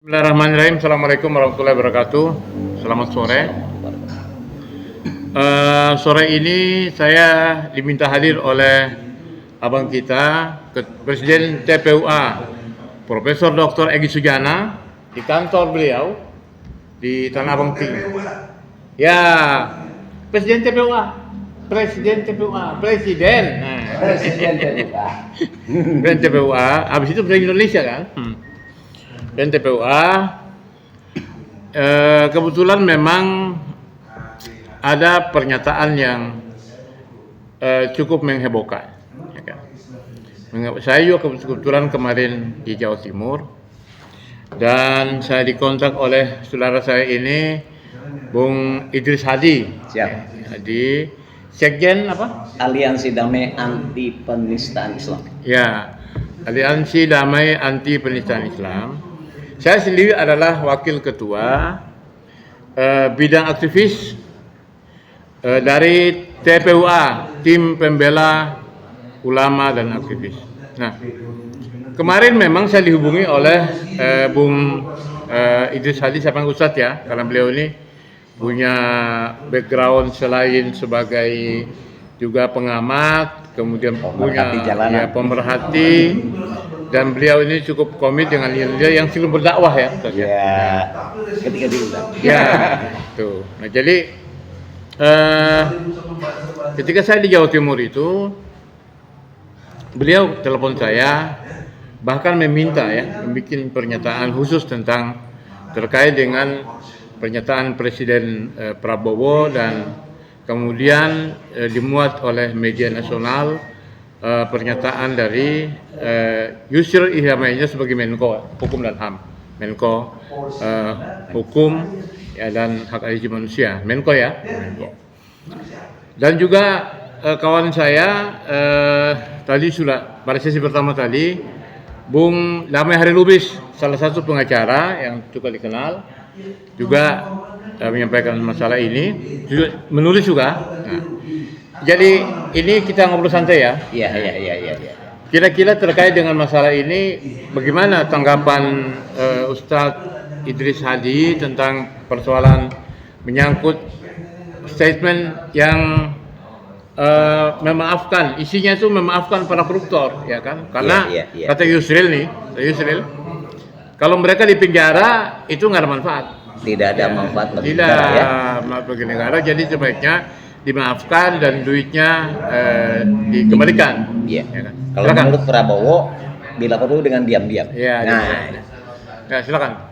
Bismillahirrahmanirrahim. Assalamualaikum warahmatullahi wabarakatuh. Selamat sore. Sore ini saya diminta hadir oleh abang kita, Presiden TPUA, Profesor Dr. Egy Sujana, di kantor beliau di Tanah Abang Tinggi. Ya, Presiden TPUA, Presiden TPUA, Presiden. Nah. Presiden TPUA. Presiden TPUA. Habis itu Presiden Indonesia kan. Dan TPUA kebetulan memang ada pernyataan yang cukup menghebohkan. Ya kan? Saya juga kebetulan kemarin di Jawa Timur dan saya dikontak oleh saudara saya ini, Bung Idris Hadi. Siap. Hadi, Sekjen apa? Aliansi Damai Anti Penistaan Islam. Ya, Aliansi Damai Anti Penistaan Islam. Saya sendiri adalah wakil ketua bidang aktivis dari TPUA, Tim Pembela Ulama dan Aktivis. Nah, kemarin memang saya dihubungi oleh Bung Idris Hadi, siapa Ustadz ya, karena beliau ini punya background selain sebagai juga pengamat, kemudian punya ya, pemerhati. Dan beliau ini cukup komit dengan dia yang selalu berdakwah ya. Ya, ketika diundang. Ya, tuh. Nah jadi ketika saya di Jawa Timur itu, beliau telepon saya, bahkan meminta ya, membuat pernyataan khusus terkait dengan pernyataan Presiden Prabowo dan kemudian dimuat oleh media nasional. Pernyataan dari Yusril Izzah sebagai Menko Hukum dan HAM, Menko Hukum ya, dan Hak Asasi Manusia, Menko ya. Menko. Dan juga kawan saya tadi sudah pada sesi pertama tadi, Bung Damai Hari Lubis, salah satu pengacara yang cukup dikenal, juga menyampaikan masalah ini, juga menulis juga. Nah, jadi ini kita ngobrol santai ya. Iya. Kira-kira terkait dengan masalah ini, bagaimana tanggapan Ustadz Idris Hadi tentang persoalan menyangkut statement yang memaafkan, isinya itu memaafkan para koruptor, ya kan? Karena kata Yusril, kalau mereka di penjara itu nggak ada manfaat. Tidak ada manfaat bagi negara. Tidak ya. Manfaat bagi negara, jadi sebaiknya dimaafkan dan duitnya dikembalikan. Iya. Ya kan? Kalau menurut Prabowo, bila perlu dengan diam-diam. Ya, ya, silakan.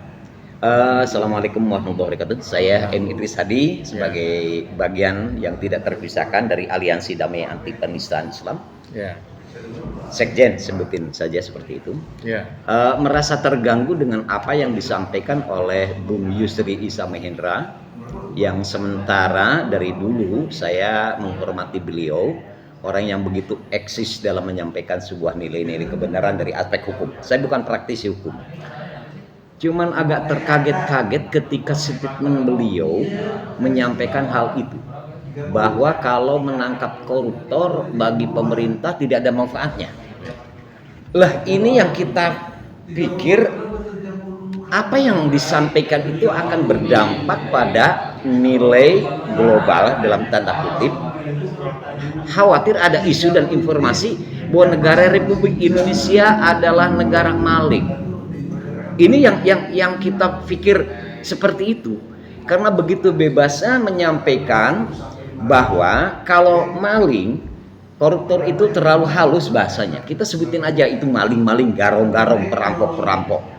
Assalamualaikum warahmatullahi wabarakatuh. Saya M. Idris Hadi sebagai bagian yang tidak terpisahkan dari Aliansi Damai Anti Penistaan Islam. Ya. Sekjen, sebutin saja seperti itu. Ya. Merasa terganggu dengan apa yang disampaikan oleh Bung Yusril Izzah Mahendra, yang sementara dari dulu saya menghormati beliau, orang yang begitu eksis dalam menyampaikan sebuah nilai-nilai kebenaran dari aspek hukum. Saya bukan praktisi hukum, cuman agak terkaget-kaget ketika statement beliau menyampaikan hal itu, bahwa kalau menangkap koruptor bagi pemerintah tidak ada manfaatnya. Lah ini yang kita pikir, apa yang disampaikan itu akan berdampak pada nilai global dalam tanda kutip. Khawatir ada isu dan informasi bahwa negara Republik Indonesia adalah negara maling. Ini yang kita pikir seperti itu. Karena begitu bebasnya menyampaikan bahwa kalau maling, koruptor itu terlalu halus bahasanya. Kita sebutin aja itu maling-maling, garong-garong, perampok-perampok.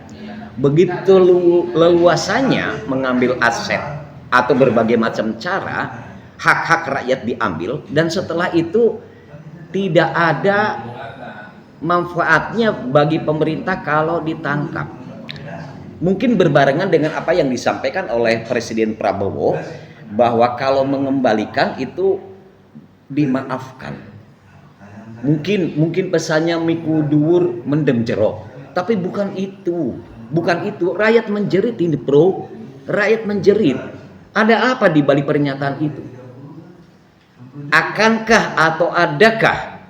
Begitu leluasannya mengambil aset atau berbagai macam cara, hak-hak rakyat diambil, dan setelah itu tidak ada manfaatnya bagi pemerintah kalau ditangkap. Mungkin berbarengan dengan apa yang disampaikan oleh Presiden Prabowo, bahwa kalau mengembalikan itu dimaafkan. Mungkin pesannya miku dhuwur mendem jero, tapi bukan itu. Rakyat menjerit ini bro, rakyat menjerit. Ada apa di balik pernyataan itu? Akankah atau adakah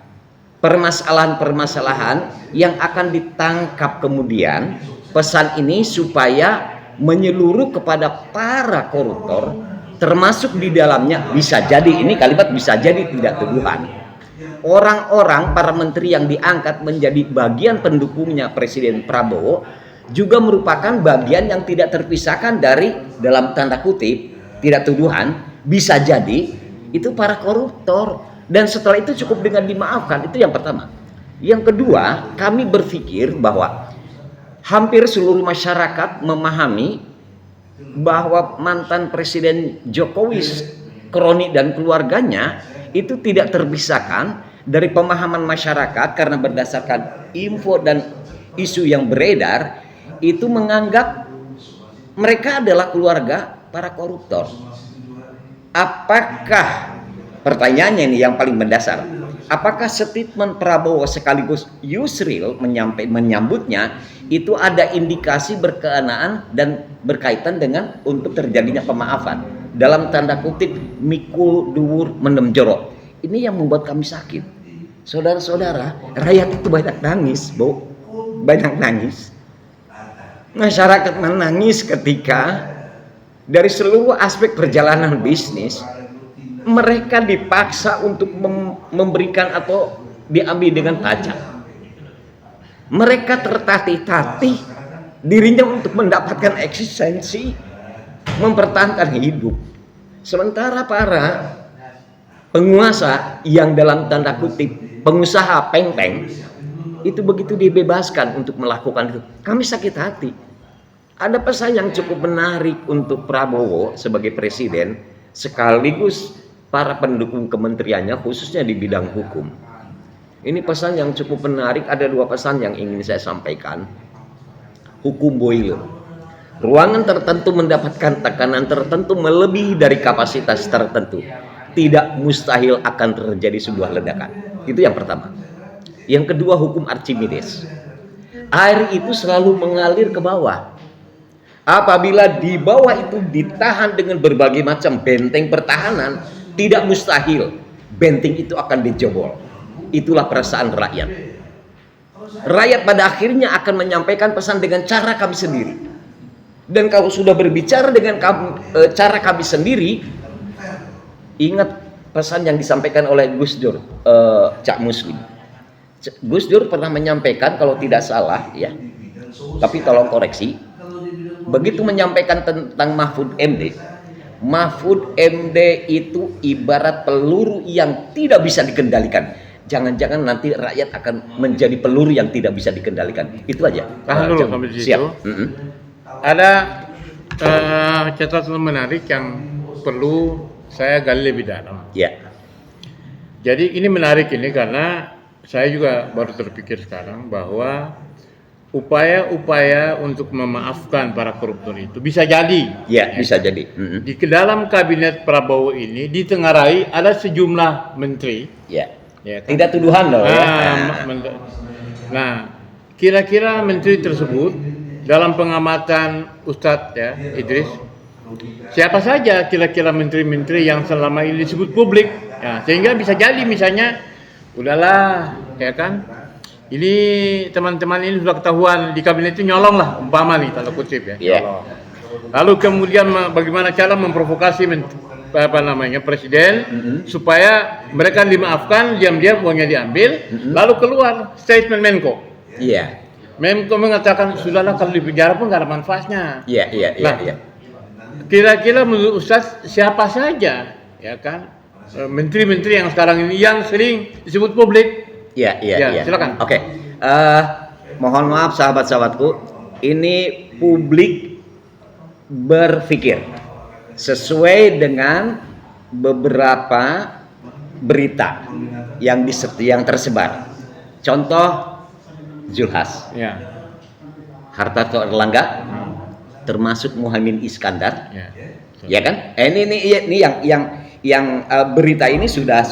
permasalahan-permasalahan yang akan ditangkap kemudian pesan ini supaya menyeluruh kepada para koruptor, termasuk di dalamnya bisa jadi, ini kalimat bisa jadi tidak tuduhan, orang-orang para menteri yang diangkat menjadi bagian pendukungnya Presiden Prabowo juga merupakan bagian yang tidak terpisahkan dari, dalam tanda kutip, tidak tuduhan, bisa jadi itu para koruptor, dan setelah itu cukup dengan dimaafkan. Itu yang pertama. Yang kedua, kami berpikir bahwa hampir seluruh masyarakat memahami bahwa mantan Presiden Jokowi, kroni dan keluarganya itu tidak terpisahkan dari pemahaman masyarakat, karena berdasarkan info dan isu yang beredar itu menganggap mereka adalah keluarga para koruptor. Apakah, pertanyaannya ini yang paling mendasar, apakah statement Prabowo sekaligus Yusril menyambutnya itu ada indikasi berkenaan dan berkaitan dengan untuk terjadinya pemaafan, dalam tanda kutip mikul duwur mendem jorok? Ini yang membuat kami sakit, saudara-saudara. Rakyat itu banyak nangis, Bu, banyak nangis. Masyarakat menangis ketika dari seluruh aspek perjalanan bisnis mereka dipaksa untuk memberikan atau diambil dengan pajak. Mereka tertatih-tatih dirinya untuk mendapatkan eksistensi, mempertahankan hidup. Sementara para penguasa yang dalam tanda kutip pengusaha peng-peng itu begitu dibebaskan untuk melakukan itu, kami sakit hati. Ada pesan yang cukup menarik untuk Prabowo sebagai presiden sekaligus para pendukung kementeriannya, khususnya di bidang hukum. Ini pesan yang cukup menarik. Ada dua pesan yang ingin saya sampaikan. Hukum boiler, ruangan tertentu mendapatkan tekanan tertentu melebihi dari kapasitas tertentu, tidak mustahil akan terjadi sebuah ledakan. Itu yang pertama. Yang kedua, hukum Archimedes, air itu selalu mengalir ke bawah. Apabila di bawah itu ditahan dengan berbagai macam benteng pertahanan, tidak mustahil benteng itu akan dijebol. Itulah perasaan rakyat. Rakyat pada akhirnya akan menyampaikan pesan dengan cara kami sendiri. Dan kalau sudah berbicara dengan cara kami sendiri, ingat pesan yang disampaikan oleh Gus Dur, Cak Muslim. Gus Dur pernah menyampaikan, kalau tidak salah ya, tapi tolong koreksi, begitu menyampaikan tentang Mahfud MD, Mahfud MD itu ibarat peluru yang tidak bisa dikendalikan. Jangan-jangan nanti rakyat akan menjadi peluru yang tidak bisa dikendalikan. Itu aja. Tahan dulu sampai di situ. Ada catatan menarik yang perlu saya gali lebih dalam. Ya. Jadi ini menarik ini karena saya juga baru terpikir sekarang bahwa upaya-upaya untuk memaafkan para koruptor itu bisa jadi. Ya, bisa jadi. Di dalam kabinet Prabowo ini ditengarai ada sejumlah menteri. Ya. Ya, kan? Tidak tuduhan loh ya. Nah, kira-kira menteri tersebut dalam pengamatan Ustadz ya Idris, siapa saja kira-kira menteri-menteri yang selama ini disebut publik, ya, sehingga bisa jadi misalnya, udahlah, ya kan, ini teman-teman ini sudah ketahuan di kabinet itu nyolong lah, umpama nih tanda kutip ya. Yeah. Lalu kemudian bagaimana cara memprovokasi presiden supaya mereka dimaafkan, diam-diam uangnya diambil, lalu keluar statement Menko. Iya. Menko mengatakan sudahlah kalau di penjara pun nggak ada manfaatnya. Iya. Kira-kira menurut Ustaz siapa saja ya kan menteri-menteri yang sekarang ini yang sering disebut publik? Iya. Silakan. Oke. Mohon maaf sahabat-sahabatku, ini publik berpikir sesuai dengan beberapa berita yang tersebar. Contoh Zulhas, Hartarto Erlangga, termasuk Muhaimin Iskandar, ya kan? Ini yang berita ini sudah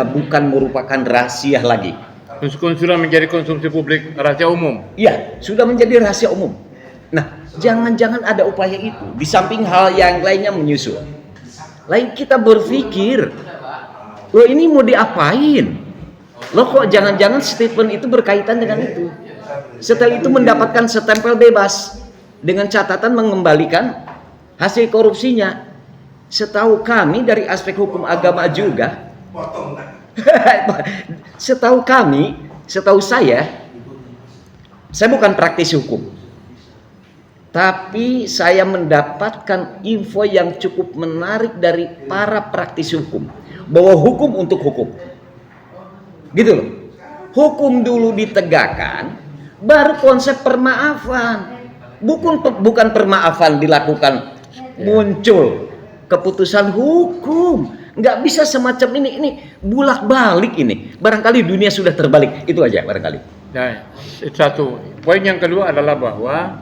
bukan merupakan rahasia lagi. Sudah menjadi konsumsi publik, rahasia umum. Iya, sudah menjadi rahasia umum. Nah, jangan-jangan ada upaya itu di samping hal yang lainnya menyusul. Lain kita berpikir, loh ini mau diapain? Loh kok jangan-jangan statement itu berkaitan dengan itu? Setelah itu mendapatkan stempel bebas dengan catatan mengembalikan hasil korupsinya. Setahu kami dari aspek hukum agama juga, setahu saya bukan praktisi hukum, tapi saya mendapatkan info yang cukup menarik dari para praktisi hukum, bahwa hukum untuk hukum, gitu loh. Hukum dulu ditegakkan, baru konsep permaafan. Bukan permaafan dilakukan, muncul keputusan hukum. Nggak bisa semacam ini bulak-balik ini. Barangkali dunia sudah terbalik. Itu aja barangkali. Nah, satu. Poin yang kedua adalah bahwa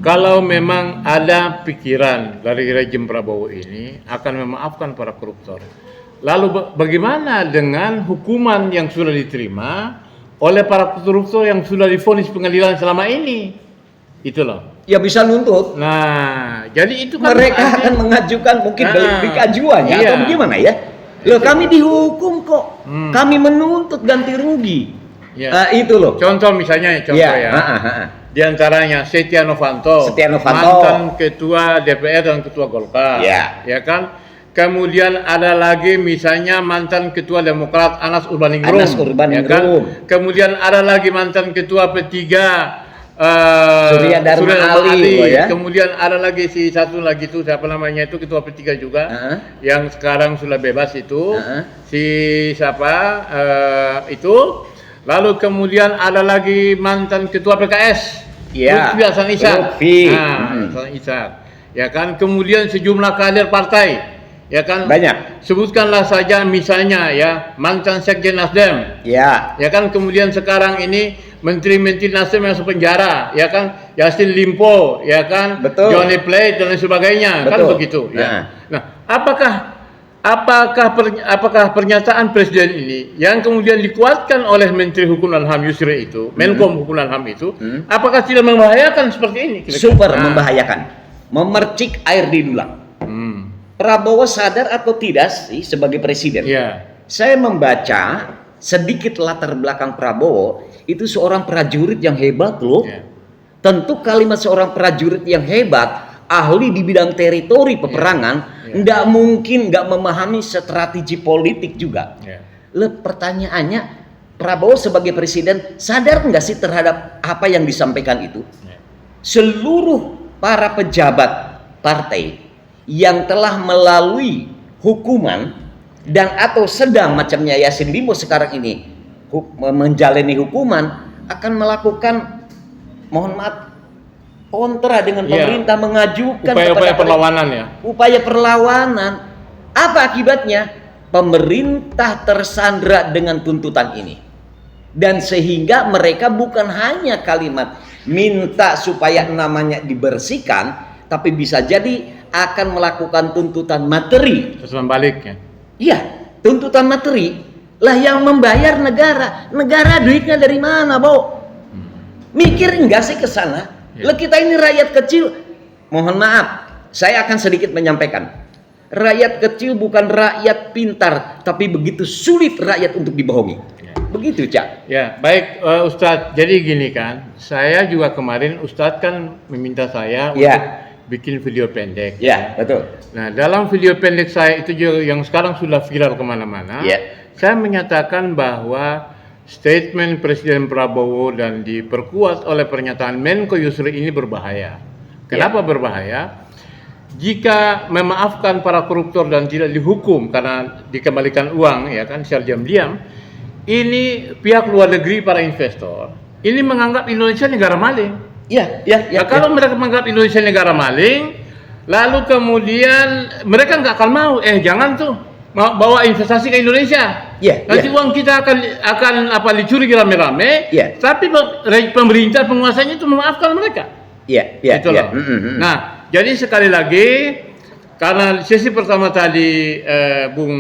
kalau memang ada pikiran dari rejim Prabowo ini akan memaafkan para koruptor, lalu bagaimana dengan hukuman yang sudah diterima oleh para koruptor yang sudah divonis pengadilan selama ini? Itu loh. Ya bisa nuntut. Nah, jadi itu kan mereka akan mengajukan mungkin delik ajuan ya, atau bagaimana ya? Loh, kami dihukum kok. Kami menuntut ganti rugi. Ya. Itu loh. Contoh misalnya di antaranya Setia Novanto, mantan ketua DPR dan ketua Golkar. Ya kan? Kemudian ada lagi misalnya mantan ketua Demokrat Anas Urbaningrum. Ya kan? Kemudian ada lagi mantan ketua P3 Surya Dharma Ali. Ya? Kemudian ada lagi satu lagi itu siapa namanya itu ketua P3 juga yang sekarang sudah bebas itu si siapa itu. Lalu kemudian ada lagi mantan ketua PKS Lutfi Hasan Ishak. Hasan Ishak. Ya kan, kemudian sejumlah kader partai, ya kan, banyak. Sebutkanlah saja misalnya ya mantan sekjen Nasdem. Ya kan, kemudian sekarang ini menteri-menteri Nasdem yang sepenjara, ya kan, Yassin Limpo, ya kan, Johnny Plate dan lain sebagainya. Kan begitu ya. Nah, apakah pernyataan presiden ini yang kemudian dikuatkan oleh Menteri Hukum dan HAM Yusri itu, Menkom Hukum dan HAM itu, apakah tidak membahayakan seperti ini? Super membahayakan, memercik air di dulang. Prabowo sadar atau tidak sih sebagai presiden? Saya membaca sedikit latar belakang Prabowo, itu seorang prajurit yang hebat loh. Tentu kalimat seorang prajurit yang hebat, ahli di bidang teritori peperangan, nggak mungkin nggak memahami strategi politik juga. Pertanyaannya, Prabowo sebagai presiden sadar nggak sih terhadap apa yang disampaikan itu? Seluruh para pejabat partai yang telah melalui hukuman dan atau sedang macamnya Yassin Limpo sekarang ini menjalani hukuman akan melakukan, mohon maaf, kontra dengan pemerintah, mengajukan upaya perlawanan ya. Upaya perlawanan. Apa akibatnya? Pemerintah tersandra dengan tuntutan ini. Dan sehingga mereka bukan hanya kalimat minta supaya namanya dibersihkan, tapi bisa jadi akan melakukan tuntutan materi. Terus membaliknya. Iya, tuntutan materi. Lah yang membayar negara. Negara duitnya dari mana, Bo? Mikir enggak sih ke sana? Lah kita ini rakyat kecil, mohon maaf, saya akan sedikit menyampaikan. Rakyat kecil bukan rakyat pintar, tapi begitu sulit rakyat untuk dibohongi. Begitu, Cak. Ya, baik Ustadz. Jadi gini kan, saya juga kemarin Ustadz kan meminta saya untuk bikin video pendek. Ya, betul. Nah, dalam video pendek saya itu juga yang sekarang sudah viral kemana-mana, saya menyatakan bahwa statement Presiden Prabowo dan diperkuat oleh pernyataan Menko Yusri ini berbahaya. Kenapa berbahaya? Jika memaafkan para koruptor dan tidak dihukum karena dikembalikan uang, ya kan, secara diam-diam, ini pihak luar negeri, para investor, ini menganggap Indonesia negara maling. Kalau mereka menganggap Indonesia negara maling, lalu kemudian mereka nggak akan mau, jangan tuh bawa investasi ke Indonesia. Nanti uang kita akan dicuri rame-rame. Tapi pemerintah penguasanya itu memaafkan mereka. Gitu loh. Nah, jadi sekali lagi karena sesi pertama tadi Bung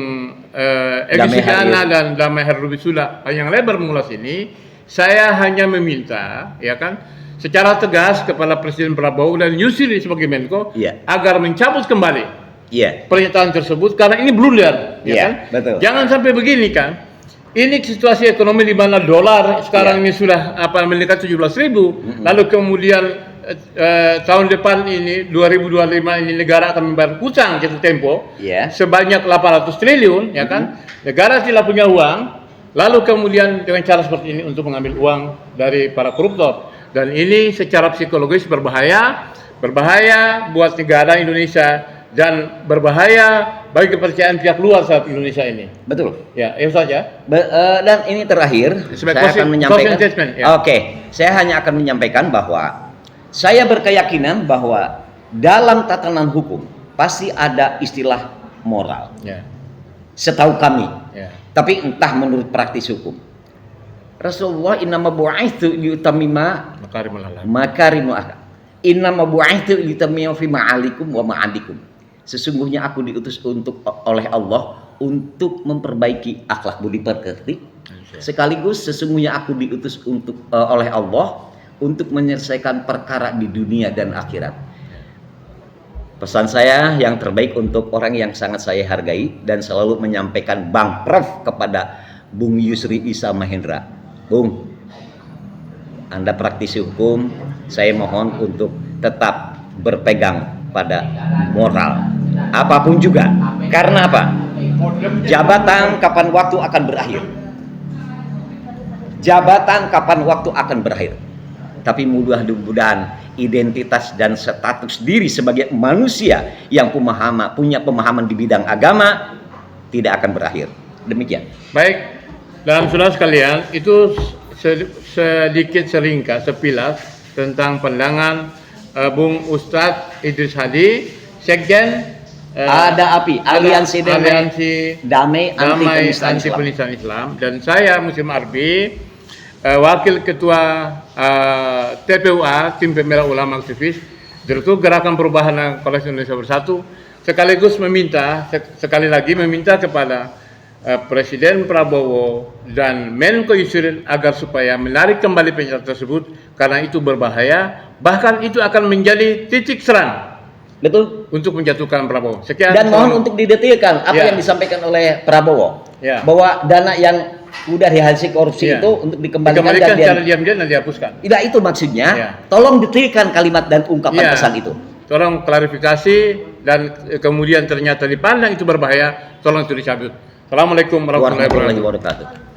Egy Sujana dan Damai Herlubi sudah yang lebar mengulas ini, saya hanya meminta, ya kan, secara tegas kepada Presiden Prabowo dan Yusri sebagai Menko agar mencabut kembali pernyataan tersebut karena ini blunder, ya kan? Betul. Jangan sampai begini kan. ini situasi ekonomi di mana dolar sekarang ini sudah mendekati 17.000, lalu kemudian tahun depan ini 2025 ini negara akan membayar hutang jatuh tempo sebanyak 800 triliun, ya kan? Negara tidak punya uang, lalu kemudian dengan cara seperti ini untuk mengambil uang dari para koruptor, dan ini secara psikologis berbahaya buat negara Indonesia dan berbahaya bagi kepercayaan pihak luar saat Indonesia ini. Betul. Ya, itu saja. Dan ini terakhir, saya akan menyampaikan. Saya hanya akan menyampaikan bahwa saya berkeyakinan bahwa dalam tatanan hukum pasti ada istilah moral. Setahu kami. Tapi entah menurut praktis hukum. Rasulullah innama bu'aitsu liyutammima makarimul akhlaq. Innama bu'aitsu liyutammima fi ma'alikum wa ma'adikum. Sesungguhnya aku diutus oleh Allah untuk memperbaiki akhlak budi pekerti. Sekaligus sesungguhnya aku diutus oleh Allah untuk menyelesaikan perkara di dunia dan akhirat. Pesan saya yang terbaik untuk orang yang sangat saya hargai dan selalu menyampaikan Bang Prof kepada Bung Yusri Issa Mahendra. Bung, Anda praktisi hukum, saya mohon untuk tetap berpegang pada moral apapun juga. Karena apa? Jabatan kapan waktu akan berakhir. Jabatan kapan waktu akan berakhir. Tapi mudah-mudahan identitas dan status diri sebagai manusia yang punya pemahaman di bidang agama tidak akan berakhir. Demikian. Baik, dalam saudara sekalian, itu sedikit seringkas sepilas tentang pandangan Bung Ustadz Idris Hadi, Sekjen Aliansi Damai Anti Penistaan Islam, dan saya Muslim Arbi, Wakil Ketua TPUA, Tim Pembela Ulama Aktivis, Direktur Gerakan Perubahan Koalisi Indonesia Bersatu, sekaligus sekali lagi meminta kepada Presiden Prabowo dan Menko Yusril agar supaya menarik kembali pernyataan tersebut, karena itu berbahaya, bahkan itu akan menjadi titik serang. Betul. Untuk menjatuhkan Prabowo. Sekian. Dan mohon untuk didetilkan apa yang disampaikan oleh Prabowo, bahwa dana yang udah dihasil korupsi itu untuk dikembalikan secara diam-diam dan dihapuskan. Tidak, itu maksudnya. Tolong detilkan kalimat dan ungkapan pesan itu. Tolong klarifikasi, dan kemudian ternyata dipandang itu berbahaya, tolong itu dicabut. Assalamualaikum warahmatullahi wabarakatuh.